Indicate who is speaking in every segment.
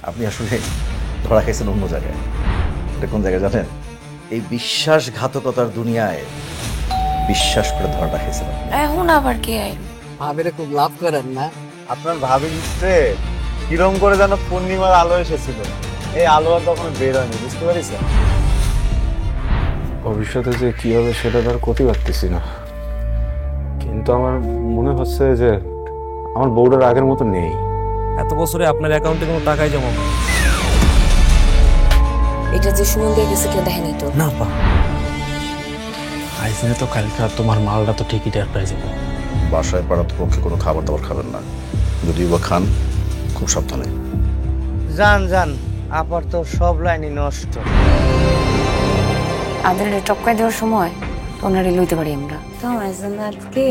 Speaker 1: আপনি আসলে ধরা খাইছেন অন্য জায়গায়। এটা কোন জায়গায় জানেন? এই বিশ্বাসঘাতকতার দুনিয়ায় বিশ্বাস করে ধরাটা খাইছেন আপনি।
Speaker 2: এখন আবার কে আইল?
Speaker 3: ভাবিরে খুব লাভ করেন না?
Speaker 4: আপনার ভাবি নিচ্ছে কিরম করে যেন পূর্ণিমার আলো এসেছিল, এই আলো আর তখন বের হয়নি, বুঝতে পারিস?
Speaker 5: ভবিষ্যতে যে কি হবে সেটা তার ক্ষতি পারতেছি না, কিন্তু আমার মনে হচ্ছে যে আমার বউটার আগের মতো নেই।
Speaker 6: এত বছরে আপনার অ্যাকাউন্টে কোনো টাকাই জমা হয়
Speaker 2: এটা যে সুমন দিয়ে গেছে কেউ দেখেনি তো।
Speaker 6: না পা
Speaker 7: আইসনে তো কালকে আর তোমার মালটা তো ঠিকই টের পাই যাবো।
Speaker 1: বাসায় পাড়াতে পক্ষে কোনো খাবার দাবার খাবেন না, যদিও বা খান খুব সাবধানে।
Speaker 3: জান জান, আপার তো সব লাইনই নষ্ট।
Speaker 2: আদের টপকাই দেওয়ার সময় ওনারে লইতে পারি আমরা।
Speaker 8: তোমার জন্য আজকে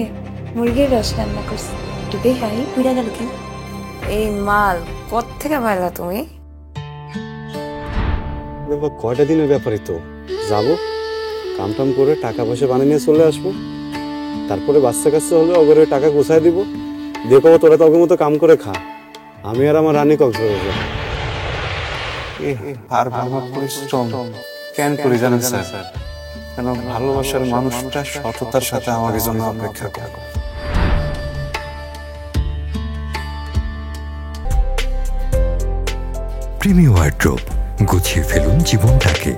Speaker 8: মুরগির রস রান্না করছি, একটু দেখাই পুরা গেল কি?
Speaker 2: এই মাল কোত্থেকে পাইলা তুমি?
Speaker 5: কয়টা দিনের ব্যাপারই তো, যাবো কাম টাম করে টাকা পয়সা বানিয়ে নিয়ে চলে আসবো, তারপরে বাচ্চা কাচ্চা হলে ওগরে টাকা গোছায় দিব, দেখো তোরা তো ওকে মতো কাম করে খা, আমি আর আমার রানী কক্সবাজার যাবো। আমার পরিশ্রম কেন করি জানেন স্যার? কেন ভালোবাসার মানুষটা সততার সাথে আমাকে জন্য অপেক্ষা করে।
Speaker 9: প্রিমি ওয়ার্ড্রোব, গুছিয়ে ফেলুন জীবনটাকে।